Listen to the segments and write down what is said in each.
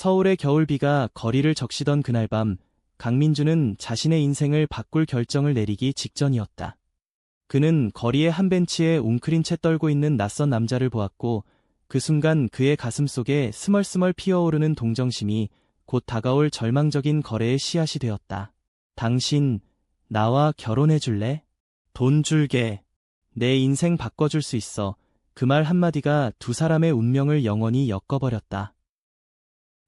서울의 겨울비가 거리를 적시던 그날 밤, 강민주는 자신의 인생을 바꿀 결정을 내리기 직전이었다. 그는 거리의 한 벤치에 웅크린 채 떨고 있는 낯선 남자를 보았고, 그 순간 그의 가슴 속에 스멀스멀 피어오르는 동정심이 곧 다가올 절망적인 거래의 씨앗이 되었다. 당신, 나와 결혼해 줄래? 돈 줄게. 내 인생 바꿔줄 수 있어. 그 말 한마디가 두 사람의 운명을 영원히 엮어버렸다.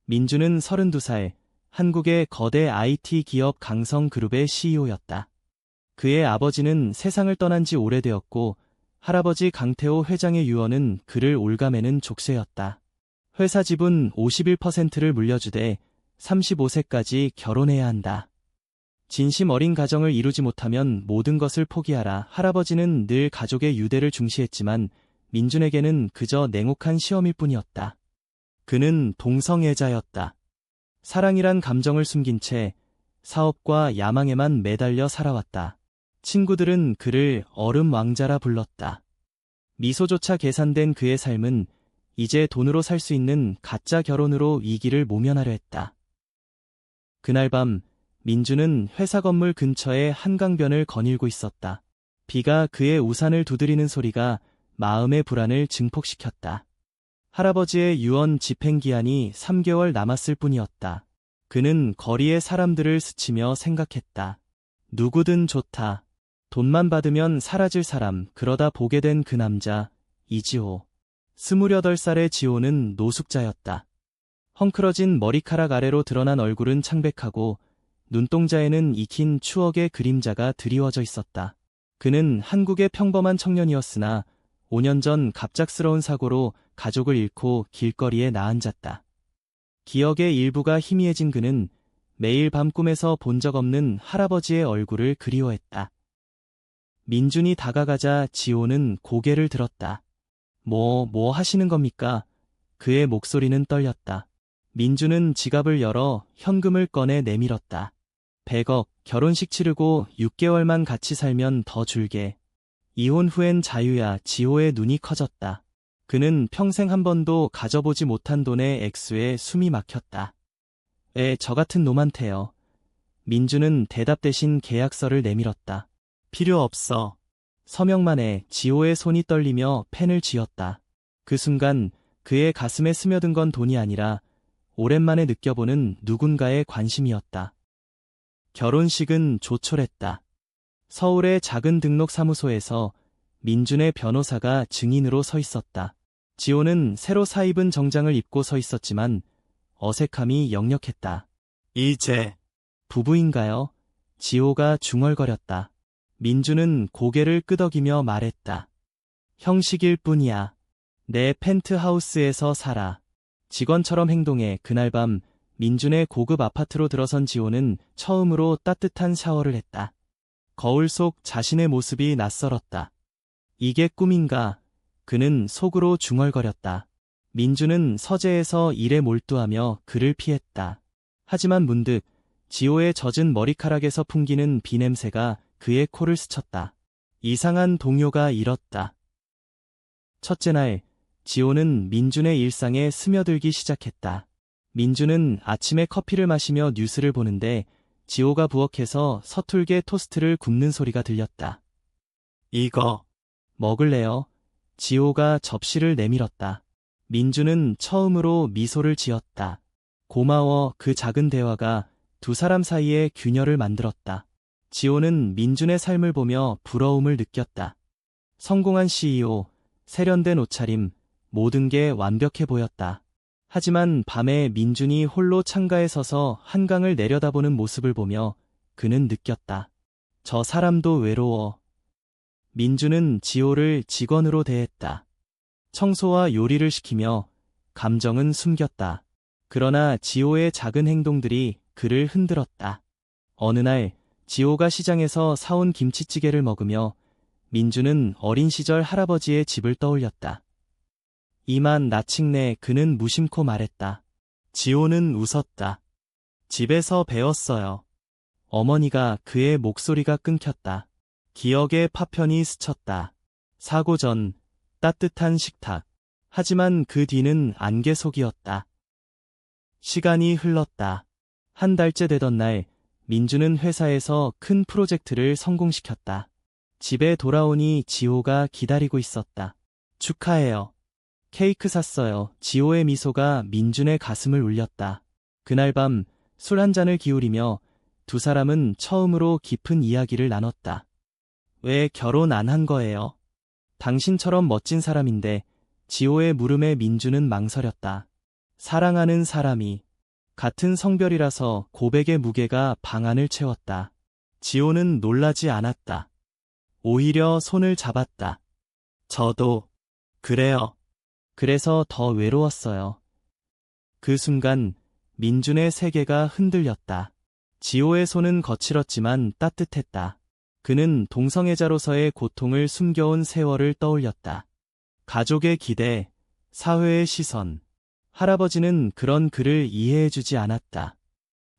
민주는 32살, 한국의 거대 IT 기업 강성그룹의 CEO였다. 그의 아버지는 세상을 떠난 지 오래되었고, 할아버지 강태호 회장의 유언은 그를 올가매는 족쇄였다. 회사 지분 51%를 물려주되 35세까지 결혼해야 한다. 진심 어린 가정을 이루지 못하면 모든 것을 포기하라. 할아버지는 늘 가족의 유대를 중시했지만 민준에게는 그저 냉혹한 시험일 뿐이었다. 그는 동성애자였다. 사랑이란 감정을 숨긴 채 사업과 야망에만 매달려 살아왔다. 친구들은 그를 얼음 왕자라 불렀다. 미소조차 계산된 그의 삶은 이제 돈으로 살 수 있는 가짜 결혼으로 위기를 모면하려 했다. 그날 밤, 민주는 회사 건물 근처의 한강변을 거닐고 있었다. 비가 그의 우산을 두드리는 소리가 마음의 불안을 증폭시켰다. 할아버지의 유언 집행기한이 3개월 남았을 뿐이었다. 그는 거리의 사람들을 스치며 생각했다. 누구든 좋다. 돈만 받으면 사라질 사람, 그러다 보게 된 그 남자, 이지호. 28살의 지호는 노숙자였다. 헝클어진 머리카락 아래로 드러난 얼굴은 창백하고 눈동자에는 익힌 추억의 그림자가 드리워져 있었다. 그는 한국의 평범한 청년이었으나 5년 전 갑작스러운 사고로 가족을 잃고 길거리에 나앉았다. 기억의 일부가 희미해진 그는 매일 밤 꿈에서 본 적 없는 할아버지의 얼굴을 그리워했다. 민준이 다가가자 지호는 고개를 들었다. 뭐 하시는 겁니까? 그의 목소리는 떨렸다. 민준은 지갑을 열어 현금을 꺼내 내밀었다. 100억, 결혼식 치르고 6개월만 같이 살면 더 줄게. 이혼 후엔 자유야. 지호의 눈이 커졌다. 그는 평생 한 번도 가져보지 못한 돈의 액수에 숨이 막혔다. 저 같은 놈한테요. 민주는 대답 대신 계약서를 내밀었다. 필요 없어. 서명만 해. 지호의 손이 떨리며 펜을 쥐었다. 그 순간 그의 가슴에 스며든 건 돈이 아니라 오랜만에 느껴보는 누군가의 관심이었다. 결혼식은 조촐했다. 서울의 작은 등록사무소에서 민준의 변호사가 증인으로 서 있었다. 지호는 새로 사입은 정장을 입고 서 있었지만 어색함이 역력했다. 이제 부부인가요? 지호가 중얼거렸다. 민주는 고개를 끄덕이며 말했다. 형식일 뿐이야. 내 펜트하우스에서 살아. 직원처럼 행동해. 그날 밤 민준의 고급 아파트로 들어선 지호는 처음으로 따뜻한 샤워를 했다. 거울 속 자신의 모습이 낯설었다. 이게 꿈인가? 그는 속으로 중얼거렸다. 민주는 서재에서 일에 몰두하며 그를 피했다. 하지만 문득 지호의 젖은 머리카락에서 풍기는 비냄새가 그의 코를 스쳤다. 이상한 동요가 일었다. 첫째 날, 지호는 민준의 일상에 스며들기 시작했다. 민준은 아침에 커피를 마시며 뉴스를 보는데 지호가 부엌에서 서툴게 토스트를 굽는 소리가 들렸다. 이거 먹을래요? 지호가 접시를 내밀었다. 민준은 처음으로 미소를 지었다. 고마워. 그 작은 대화가 두 사람 사이에 균열을 만들었다. 지호는 민준의 삶을 보며 부러움을 느꼈다. 성공한 CEO, 세련된 옷차림, 모든 게 완벽해 보였다. 하지만 밤에 민준이 홀로 창가에 서서 한강을 내려다보는 모습을 보며 그는 느꼈다. 저 사람도 외로워. 민준은 지호를 직원으로 대했다. 청소와 요리를 시키며 감정은 숨겼다. 그러나 지호의 작은 행동들이 그를 흔들었다. 어느 날 지호가 시장에서 사온 김치찌개를 먹으며 민준은 어린 시절 할아버지의 집을 떠올렸다. 이만 나칭내. 그는 무심코 말했다. 지호는 웃었다. 집에서 배웠어요. 어머니가. 그의 목소리가 끊겼다. 기억의 파편이 스쳤다. 사고 전 따뜻한 식탁. 하지만 그 뒤는 안개 속이었다. 시간이 흘렀다. 한 달째 되던 날, 민주는 회사에서 큰 프로젝트를 성공시켰다. 집에 돌아오니 지호가 기다리고 있었다. 축하해요. 케이크 샀어요. 지호의 미소가 민준의 가슴을 울렸다. 그날 밤 술 한 잔을 기울이며 두 사람은 처음으로 깊은 이야기를 나눴다. 왜 결혼 안 한 거예요? 당신처럼 멋진 사람인데. 지호의 물음에 민준은 망설였다. 사랑하는 사람이. 같은 성별이라서 고백의 무게가 방안을 채웠다. 지호는 놀라지 않았다. 오히려 손을 잡았다. 저도 그래요. 그래서 더 외로웠어요. 그 순간 민준의 세계가 흔들렸다. 지호의 손은 거칠었지만 따뜻했다. 그는 동성애자로서의 고통을 숨겨온 세월을 떠올렸다. 가족의 기대, 사회의 시선. 할아버지는 그런 그를 이해해주지 않았다.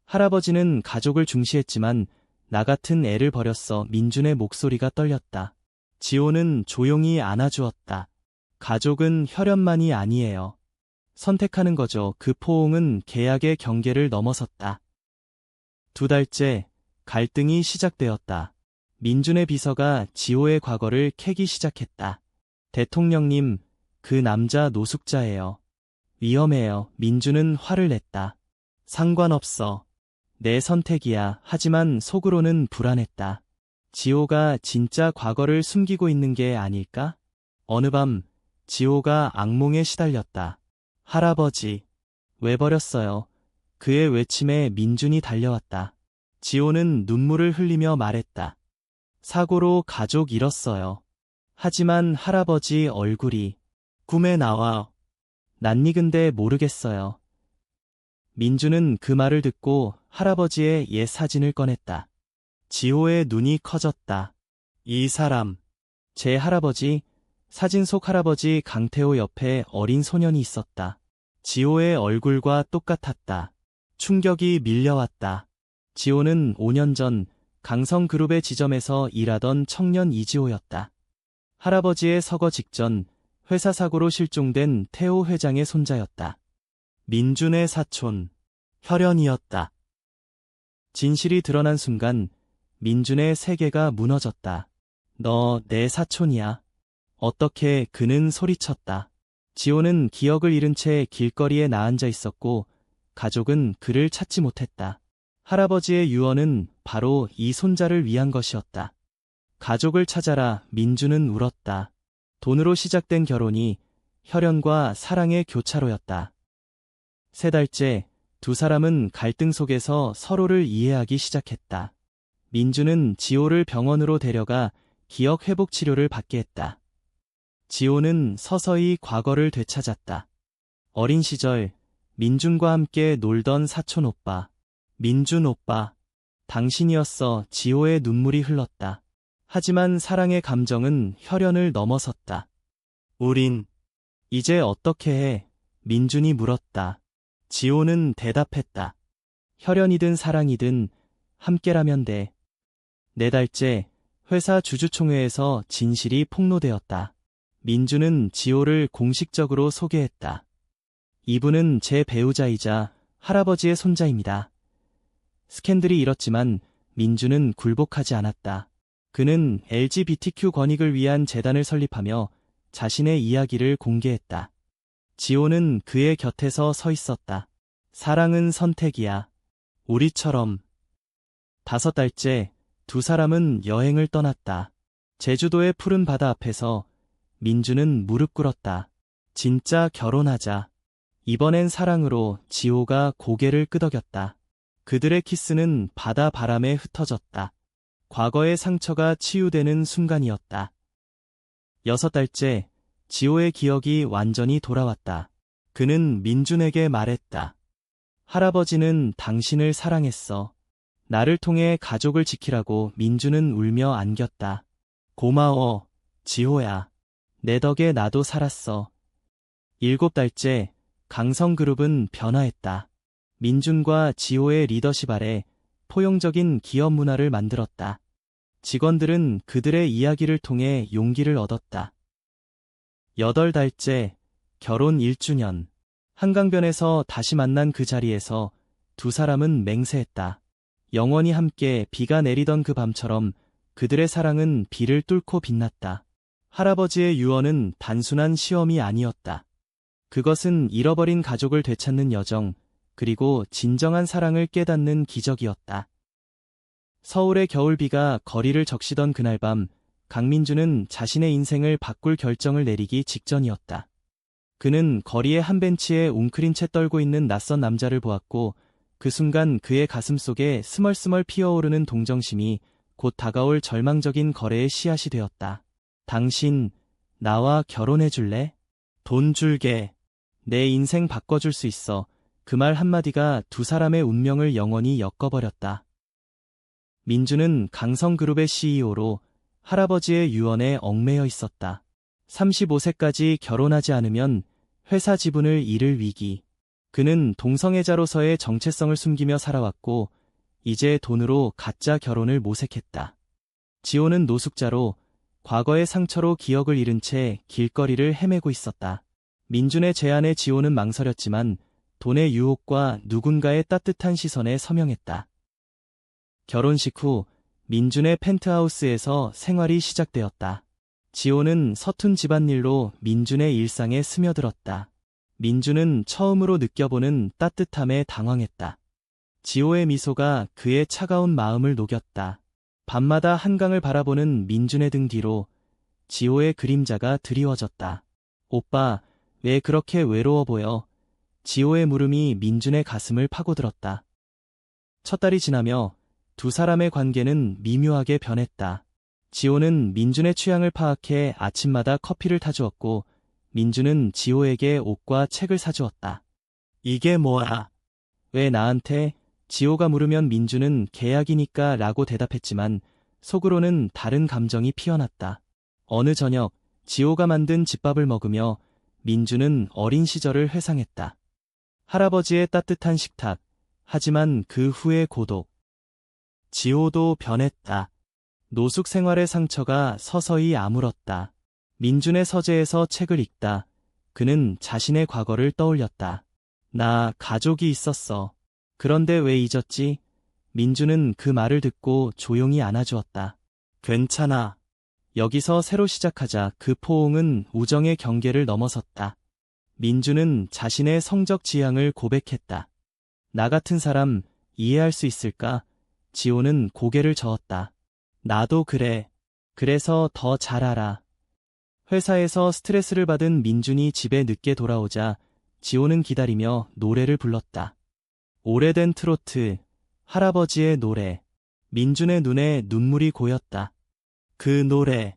할아버지는 가족을 중시했지만 나 같은 애를 버렸어. 민준의 목소리가 떨렸다. 지호는 조용히 안아주었다. 가족은 혈연만이 아니에요. 선택하는 거죠. 그 포옹은 계약의 경계를 넘어섰다. 2달째, 갈등이 시작되었다. 민준의 비서가 지호의 과거를 캐기 시작했다. 대통령님, 그 남자 노숙자예요. 위험해요. 민준은 화를 냈다. 상관없어. 내 선택이야. 하지만 속으로는 불안했다. 지호가 진짜 과거를 숨기고 있는 게 아닐까? 어느 밤, 지호가 악몽에 시달렸다. 할아버지, 왜 버렸어요? 그의 외침에 민준이 달려왔다. 지호는 눈물을 흘리며 말했다. 사고로 가족 잃었어요. 하지만 할아버지 얼굴이 꿈에 나와. 낯익은데 모르겠어요. 민준은 그 말을 듣고 할아버지의 옛 사진을 꺼냈다. 지호의 눈이 커졌다. 이 사람, 제 할아버지. 사진 속 할아버지 강태호 옆에 어린 소년이 있었다. 지호의 얼굴과 똑같았다. 충격이 밀려왔다. 지호는 5년 전 강성그룹의 지점에서 일하던 청년 이지호였다. 할아버지의 서거 직전 회사 사고로 실종된 태호 회장의 손자였다. 민준의 사촌, 혈연이었다. 진실이 드러난 순간 민준의 세계가 무너졌다. 너 내 사촌이야. 어떻게? 그는 소리쳤다. 지호는 기억을 잃은 채 길거리에 나앉아 있었고 가족은 그를 찾지 못했다. 할아버지의 유언은 바로 이 손자를 위한 것이었다. 가족을 찾아라. 민준은 울었다. 돈으로 시작된 결혼이 혈연과 사랑의 교차로였다. 3달째, 두 사람은 갈등 속에서 서로를 이해하기 시작했다. 민준은 지호를 병원으로 데려가 기억 회복 치료를 받게 했다. 지호는 서서히 과거를 되찾았다. 어린 시절 민준과 함께 놀던 사촌 오빠. 민준 오빠, 당신이었어. 지호의 눈물이 흘렀다. 하지만 사랑의 감정은 혈연을 넘어섰다. 우린 이제 어떻게 해? 민준이 물었다. 지호는 대답했다. 혈연이든 사랑이든 함께라면 돼. 4달째, 회사 주주총회에서 진실이 폭로되었다. 민준은 지호를 공식적으로 소개했다. 이분은 제 배우자이자 할아버지의 손자입니다. 스캔들이 일었지만 민준은 굴복하지 않았다. 그는 LGBTQ 권익을 위한 재단을 설립하며 자신의 이야기를 공개했다. 지호는 그의 곁에서 서 있었다. 사랑은 선택이야. 우리처럼. 5달째, 두 사람은 여행을 떠났다. 제주도의 푸른 바다 앞에서 민준은 무릎 꿇었다. 진짜 결혼하자. 이번엔 사랑으로. 지호가 고개를 끄덕였다. 그들의 키스는 바다 바람에 흩어졌다. 과거의 상처가 치유되는 순간이었다. 6달째, 지호의 기억이 완전히 돌아왔다. 그는 민준에게 말했다. 할아버지는 당신을 사랑했어. 나를 통해 가족을 지키라고. 민준은 울며 안겼다. 고마워, 지호야. 내 덕에 나도 살았어. 7달째, 강성그룹은 변화했다. 민준과 지호의 리더십 아래 포용적인 기업 문화를 만들었다. 직원들은 그들의 이야기를 통해 용기를 얻었다. 8달째, 결혼 1주년. 한강변에서 다시 만난 그 자리에서 두 사람은 맹세했다. 영원히 함께 비가 내리던 그 밤처럼 그들의 사랑은 비를 뚫고 빛났다. 할아버지의 유언은 단순한 시험이 아니었다. 그것은 잃어버린 가족을 되찾는 여정, 그리고 진정한 사랑을 깨닫는 기적이었다. 서울의 겨울비가 거리를 적시던 그날 밤, 강민주는 자신의 인생을 바꿀 결정을 내리기 직전이었다. 그는 거리의 한 벤치에 웅크린 채 떨고 있는 낯선 남자를 보았고, 그 순간 그의 가슴 속에 스멀스멀 피어오르는 동정심이 곧 다가올 절망적인 거래의 씨앗이 되었다. 당신, 나와 결혼해 줄래? 돈 줄게. 내 인생 바꿔줄 수 있어. 그 말 한마디가 두 사람의 운명을 영원히 엮어버렸다. 민주는 강성그룹의 CEO로 할아버지의 유언에 얽매여 있었다. 35세까지 결혼하지 않으면 회사 지분을 잃을 위기. 그는 동성애자로서의 정체성을 숨기며 살아왔고, 이제 돈으로 가짜 결혼을 모색했다. 지호는 노숙자로, 과거의 상처로 기억을 잃은 채 길거리를 헤매고 있었다. 민준의 제안에 지호는 망설였지만 돈의 유혹과 누군가의 따뜻한 시선에 서명했다. 결혼식 후 민준의 펜트하우스에서 생활이 시작되었다. 지호는 서툰 집안일로 민준의 일상에 스며들었다. 민준은 처음으로 느껴보는 따뜻함에 당황했다. 지호의 미소가 그의 차가운 마음을 녹였다. 밤마다 한강을 바라보는 민준의 등 뒤로 지호의 그림자가 드리워졌다. 오빠, 왜 그렇게 외로워 보여? 지호의 물음이 민준의 가슴을 파고들었다. 첫 달이 지나며 두 사람의 관계는 미묘하게 변했다. 지호는 민준의 취향을 파악해 아침마다 커피를 타주었고, 민준은 지호에게 옷과 책을 사주었다. 이게 뭐야? 왜 나한테? 지호가 물으면 민준은 계약이니까 라고 대답했지만 속으로는 다른 감정이 피어났다. 어느 저녁 지호가 만든 집밥을 먹으며 민준은 어린 시절을 회상했다. 할아버지의 따뜻한 식탁, 하지만 그 후의 고독. 지호도 변했다. 노숙 생활의 상처가 서서히 아물었다. 민준의 서재에서 책을 읽다. 그는 자신의 과거를 떠올렸다. 나 가족이 있었어. 그런데 왜 잊었지? 민준은 그 말을 듣고 조용히 안아주었다. 괜찮아. 여기서 새로 시작하자. 그 포옹은 우정의 경계를 넘어섰다. 민준은 자신의 성적 지향을 고백했다. 나 같은 사람 이해할 수 있을까? 지호는 고개를 저었다. 나도 그래. 그래서 더 잘 알아. 회사에서 스트레스를 받은 민준이 집에 늦게 돌아오자 지호는 기다리며 노래를 불렀다. 오래된 트로트, 할아버지의 노래. 민준의 눈에 눈물이 고였다. 그 노래,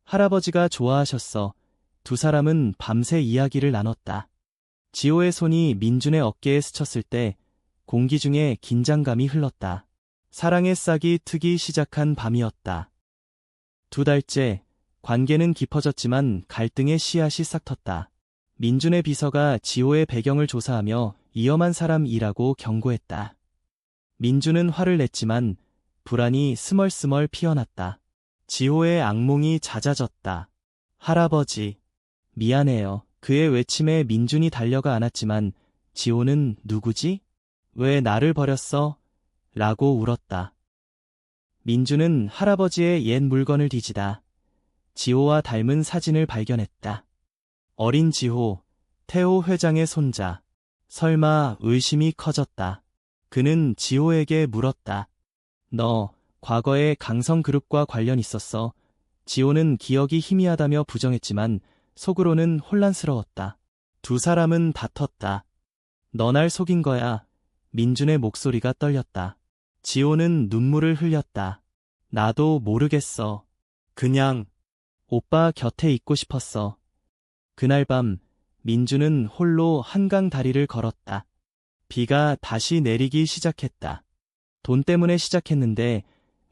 할아버지가 좋아하셨어. 두 사람은 밤새 이야기를 나눴다. 지호의 손이 민준의 어깨에 스쳤을 때 공기 중에 긴장감이 흘렀다. 사랑의 싹이 트기 시작한 밤이었다. 두 달째, 관계는 깊어졌지만 갈등의 씨앗이 싹 텄다. 민준의 비서가 지호의 배경을 조사하며 위험한 사람이라고 경고했다. 민준은 화를 냈지만 불안이 스멀스멀 피어났다. 지호의 악몽이 잦아졌다. 할아버지, 미안해요. 그의 외침에 민준이 달려가 안았지만 지호는 누구지? 왜 나를 버렸어? 라고 울었다. 민준은 할아버지의 옛 물건을 뒤지다 지호와 닮은 사진을 발견했다. 어린 지호, 태호 회장의 손자. 설마 의심이 커졌다. 그는 지호에게 물었다. 너 과거에 강성그룹과 관련 있었어? 지호는 기억이 희미하다며 부정했지만 속으로는 혼란스러웠다. 두 사람은 다퉜다. 너 날 속인 거야. 민준의 목소리가 떨렸다. 지호는 눈물을 흘렸다. 나도 모르겠어. 그냥 오빠 곁에 있고 싶었어. 그날 밤 민준은 홀로 한강 다리를 걸었다. 비가 다시 내리기 시작했다. 돈 때문에 시작했는데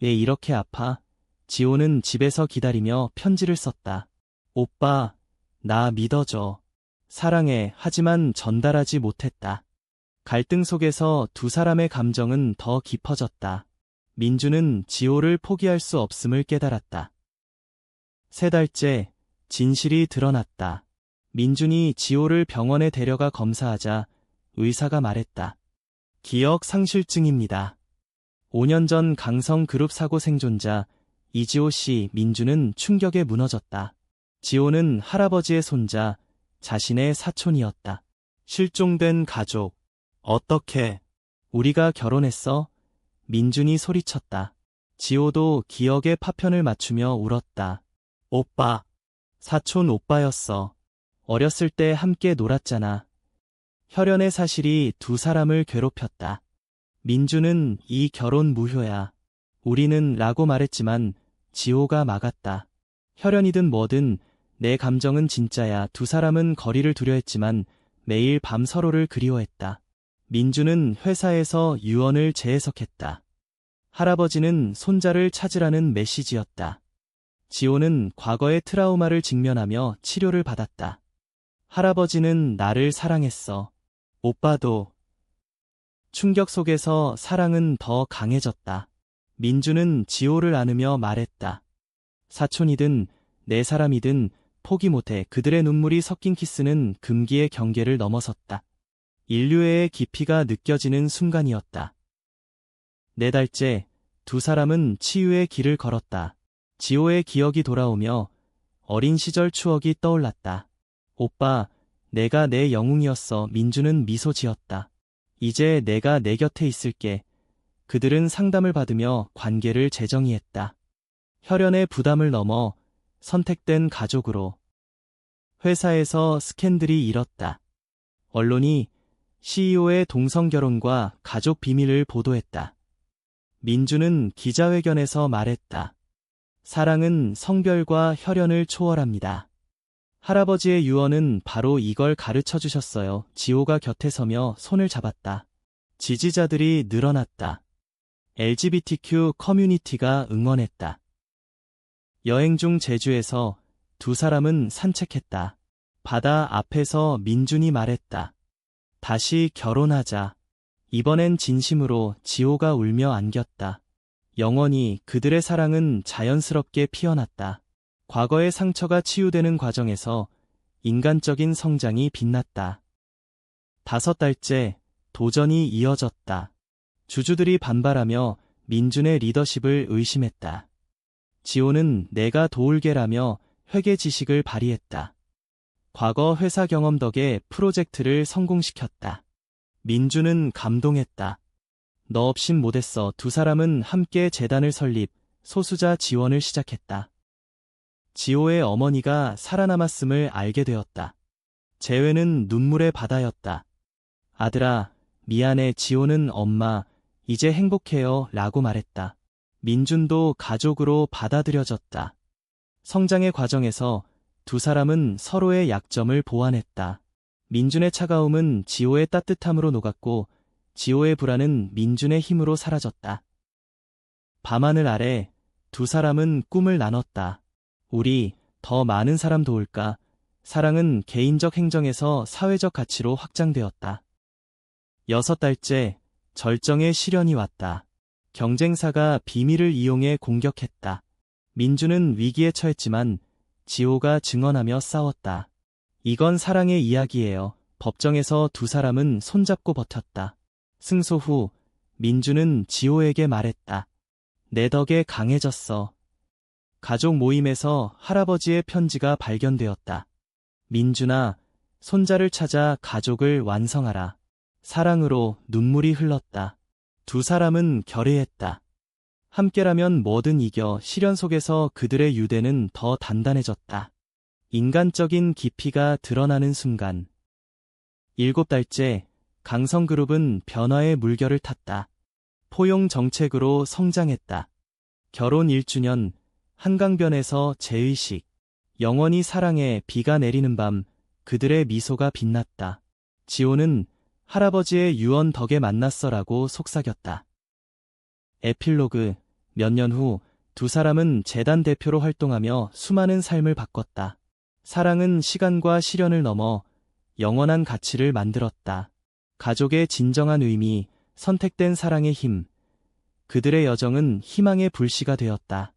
왜 이렇게 아파? 지호는 집에서 기다리며 편지를 썼다. 오빠, 나 믿어줘. 사랑해. 하지만 전달하지 못했다. 갈등 속에서 두 사람의 감정은 더 깊어졌다. 민준은 지호를 포기할 수 없음을 깨달았다. 세 달째, 진실이 드러났다. 민준이 지호를 병원에 데려가 검사하자 의사가 말했다. 기억 상실증입니다. 5년 전 강성그룹 사고 생존자 이지호 씨 민준은 충격에 무너졌다. 지호는 할아버지의 손자, 자신의 사촌이었다. 실종된 가족. 어떻게? 우리가 결혼했어? 민준이 소리쳤다. 지호도 기억의 파편을 맞추며 울었다. 오빠. 사촌 오빠였어. 어렸을 때 함께 놀았잖아. 혈연의 사실이 두 사람을 괴롭혔다. 민준은 이 결혼 무효야. 우리는 라고 말했지만 지호가 막았다. 혈연이든 뭐든 내 감정은 진짜야. 두 사람은 거리를 두려 했지만 매일 밤 서로를 그리워했다. 민준은 회사에서 유언을 재해석했다. 할아버지는 손자를 찾으라는 메시지였다. 지호는 과거의 트라우마를 직면하며 치료를 받았다. 할아버지는 나를 사랑했어. 오빠도. 충격 속에서 사랑은 더 강해졌다. 민준은 지호를 안으며 말했다. 사촌이든 내 사람이든 포기 못해. 그들의 눈물이 섞인 키스는 금기의 경계를 넘어섰다. 인류애의 깊이가 느껴지는 순간이었다. 4달째 두 사람은 치유의 길을 걸었다. 지호의 기억이 돌아오며 어린 시절 추억이 떠올랐다. 오빠, 내가 내 영웅이었어. 민준은 미소 지었다. 이제 내가 내 곁에 있을게. 그들은 상담을 받으며 관계를 재정의했다. 혈연의 부담을 넘어 선택된 가족으로. 회사에서 스캔들이 일었다. 언론이 CEO의 동성결혼과 가족 비밀을 보도했다. 민준은 기자회견에서 말했다. 사랑은 성별과 혈연을 초월합니다. 할아버지의 유언은 바로 이걸 가르쳐 주셨어요. 지호가 곁에 서며 손을 잡았다. 지지자들이 늘어났다. LGBTQ 커뮤니티가 응원했다. 여행 중 제주에서 두 사람은 산책했다. 바다 앞에서 민준이 말했다. 다시 결혼하자. 이번엔 진심으로. 지호가 울며 안겼다. 영원히. 그들의 사랑은 자연스럽게 피어났다. 과거의 상처가 치유되는 과정에서 인간적인 성장이 빛났다. 5달째 도전이 이어졌다. 주주들이 반발하며 민준의 리더십을 의심했다. 지호는 내가 도울게라며 회계 지식을 발휘했다. 과거 회사 경험 덕에 프로젝트를 성공시켰다. 민준은 감동했다. 너 없인 못했어. 두 사람은 함께 재단을 설립, 소수자 지원을 시작했다. 지호의 어머니가 살아남았음을 알게 되었다. 재회는 눈물의 바다였다. 아들아, 미안해. 지호는 엄마, 이제 행복해요 라고 말했다. 민준도 가족으로 받아들여졌다. 성장의 과정에서 두 사람은 서로의 약점을 보완했다. 민준의 차가움은 지호의 따뜻함으로 녹았고 지호의 불안은 민준의 힘으로 사라졌다. 밤하늘 아래 두 사람은 꿈을 나눴다. 우리 더 많은 사람 도울까? 사랑은 개인적 행정에서 사회적 가치로 확장되었다. 6달째 절정의 시련이 왔다. 경쟁사가 비밀을 이용해 공격했다. 민준은 위기에 처했지만 지호가 증언하며 싸웠다. 이건 사랑의 이야기예요. 법정에서 두 사람은 손잡고 버텼다. 승소 후 민준은 지호에게 말했다. 내 덕에 강해졌어. 가족 모임에서 할아버지의 편지가 발견되었다. 민준아, 손자를 찾아 가족을 완성하라. 사랑으로 눈물이 흘렀다. 두 사람은 결의했다. 함께라면 뭐든 이겨. 시련 속에서 그들의 유대는 더 단단해졌다. 인간적인 깊이가 드러나는 순간. 7달째 강성그룹은 변화의 물결을 탔다. 포용 정책으로 성장했다. 결혼 1주년, 한강변에서 재의식. 영원히 사랑해. 비가 내리는 밤 그들의 미소가 빛났다. 지호는 할아버지의 유언 덕에 만났어라고 속삭였다. 에필로그. 몇 년 후 두 사람은 재단 대표로 활동하며 수많은 삶을 바꿨다. 사랑은 시간과 시련을 넘어 영원한 가치를 만들었다. 가족의 진정한 의미, 선택된 사랑의 힘. 그들의 여정은 희망의 불씨가 되었다.